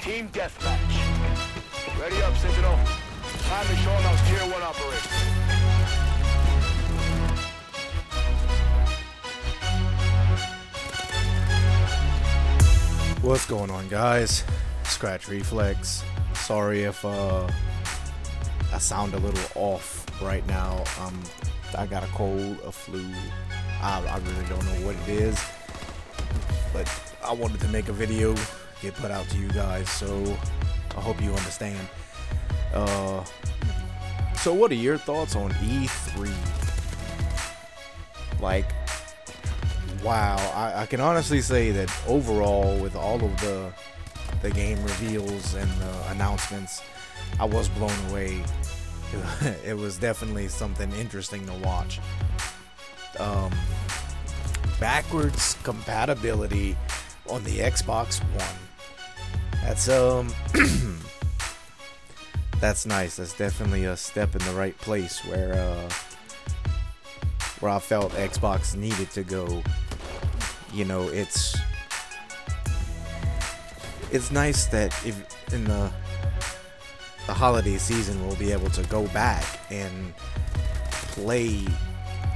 Team Deathmatch. Ready up, Sentinel. Time to show them how Tier 1 operates. What's going on, guys? Scratch Reflex. Sorry if I sound a little off right now. I got a cold, a flu. I really don't know what it is, but I wanted to make a video, get put out to you guys, so I hope you understand. So what are your thoughts on E3? Like, wow, I can honestly say that overall, with all of the game reveals and the announcements, I was blown away. It was definitely something interesting to watch. Backwards compatibility on the Xbox One. That's that's nice. That's definitely a step in the right place where I felt Xbox needed to go. You know, it's nice that if in the holiday season we'll be able to go back and play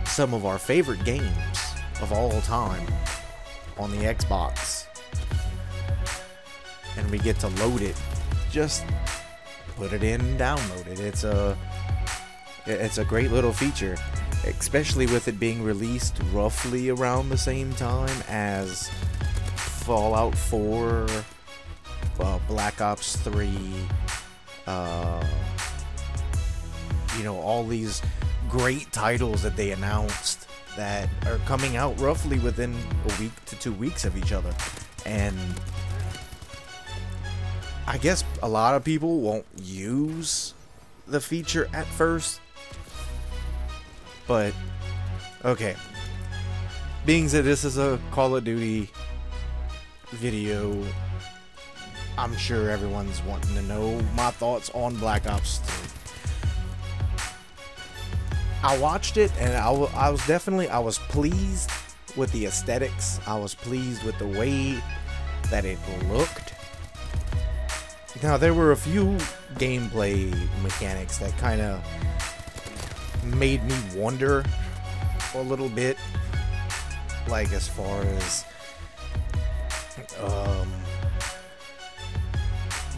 some of our favorite games of all time on the Xbox, and we get to load it, just put it in and download it. It's a great little feature, especially with it being released roughly around the same time as Fallout 4, Black Ops 3, you know, all these great titles that they announced that are coming out roughly within a week to 2 weeks of each other. And I guess a lot of people won't use the feature at first, but okay, being that this is a Call of Duty video, I'm sure everyone's wanting to know my thoughts on Black Ops 3. I watched it and I was pleased with the aesthetics. I was pleased with the way that it looked. Now, there were a few gameplay mechanics that kind of made me wonder a little bit, like as far as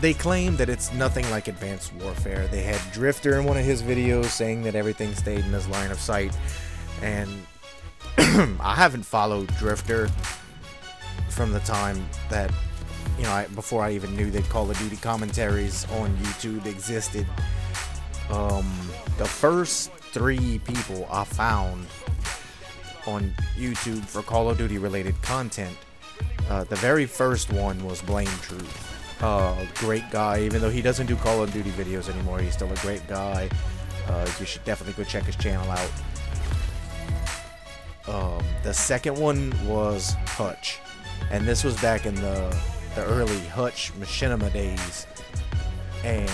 they claim that it's nothing like Advanced Warfare. They had Drifter in one of his videos saying that everything stayed in his line of sight, and I haven't followed Drifter from the time that, you know, before I even knew that Call of Duty commentaries on YouTube existed. The first 3 people I found on YouTube for Call of Duty related content, the very first one was Blame Truth. Great guy. Even though he doesn't do Call of Duty videos anymore, he's still a great guy. You should definitely go check his channel out. The second one was Hutch, and this was back in the early Hutch machinima days, and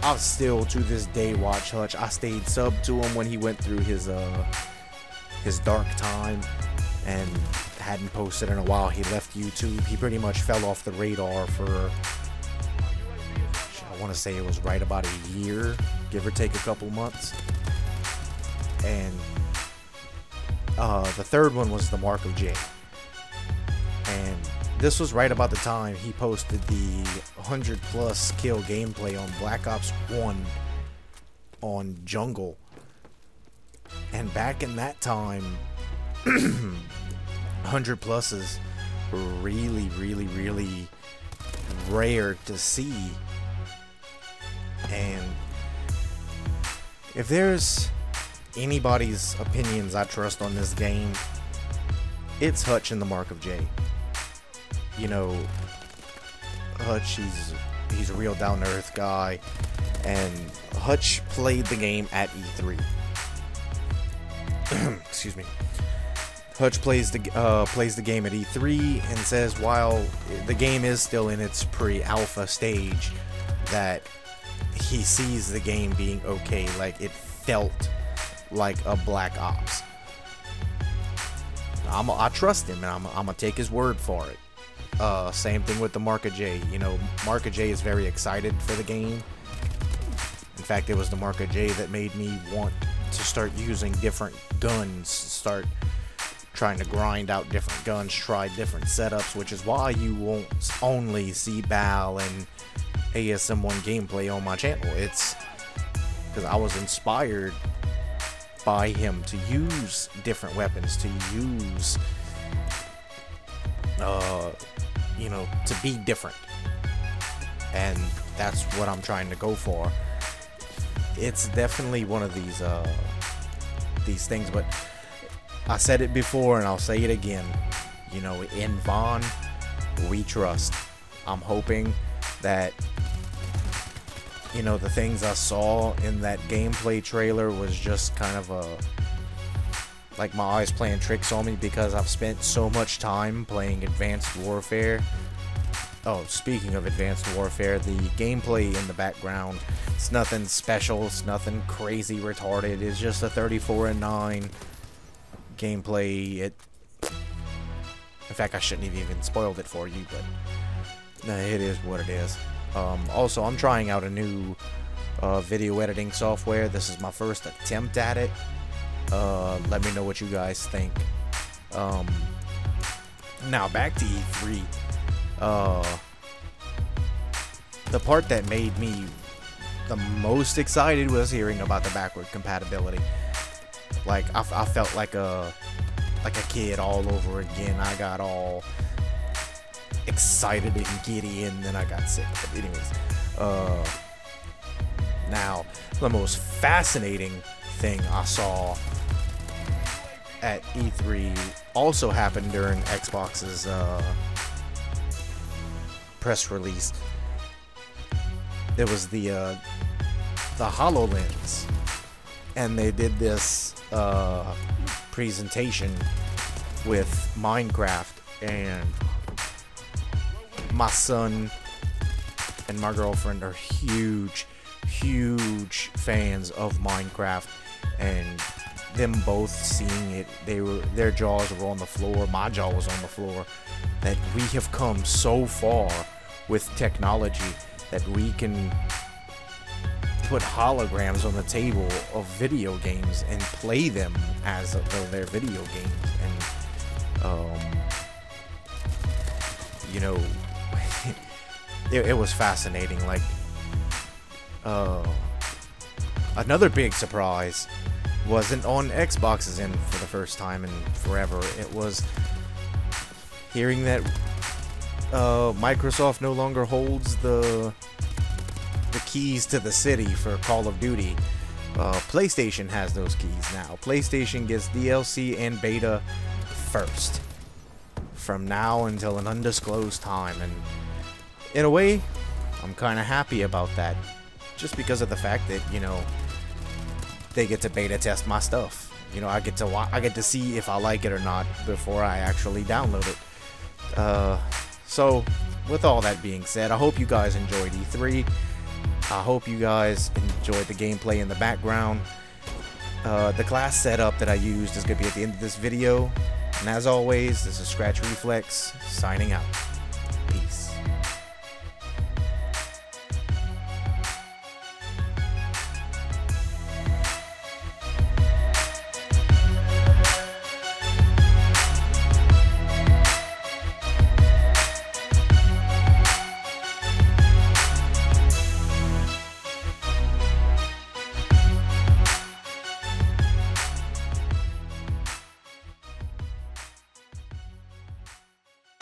I still to this day watch Hutch. I stayed sub to him when he went through his dark time and hadn't posted in a while. He left YouTube. He pretty much fell off the radar for, I want to say it was right about a year, give or take a couple months. And the third one was the Mark of J. And this was right about the time he posted the 100+ kill gameplay on Black Ops 1 on Jungle. And back in that time, 100+s were really, really, really rare to see. And if there's anybody's opinions I trust on this game, it's Hutch and the Mark of J. You know, Hutch, he's a real down-to-earth guy, and Hutch played the game at E3. Excuse me. Hutch plays the game at E3 and says while the game is still in its pre-alpha stage, that he sees the game being okay. Like, it felt like a Black Ops. I trust him, and I'm gonna take his word for it. Same thing with the Marka J. You know, Marka J is very excited for the game. In fact, it was the Marka J that made me want to start using different guns, start trying to grind out different guns, try different setups, which is why you won't only see Bal and ASM1 gameplay on my channel. It's because I was inspired by him to use different weapons, to use you know, to be different, and that's what I'm trying to go for. It's definitely one of these things, but I said it before and I'll say it again. You know, in Vaughn, we trust. I'm hoping that, you know, the things I saw in that gameplay trailer was just kind of like my eyes playing tricks on me, because I've spent so much time playing Advanced Warfare. Oh, speaking of Advanced Warfare, the gameplay in the background, it's nothing special, it's nothing crazy retarded, it's just a 34:9 gameplay. In fact, I shouldn't have even spoiled it for you, but no, it is what it is. Also, I'm trying out a new video editing software. This is my first attempt at it. Let me know what you guys think. Now back to E3. The part that made me the most excited was hearing about the backward compatibility. Like, I felt like a kid all over again. I got all excited and giddy, and then I got sick. But anyways, now the most fascinating thing I saw at E3 also happened during Xbox's press release. There was the HoloLens, and they did this presentation with Minecraft, and my son and my girlfriend are huge fans of Minecraft, and them both seeing it, their jaws were on the floor, my jaw was on the floor, that we have come so far with technology that we can put holograms on the table of video games and play them as though they're video games. And you know, it was fascinating. Like, another big surprise wasn't on Xbox's end for the first time in forever. It was hearing that Microsoft no longer holds the keys to the city for Call of Duty. PlayStation has those keys now. PlayStation gets DLC and beta first from now until an undisclosed time, and in a way, I'm kind of happy about that, just because of the fact that, you know, they get to beta test my stuff. You know, I get to see if I like it or not before I actually download it. So, with all that being said, I hope you guys enjoyed E3. I hope you guys enjoyed the gameplay in the background. The class setup that I used is going to be at the end of this video. And as always, this is Scratch Reflex, signing out.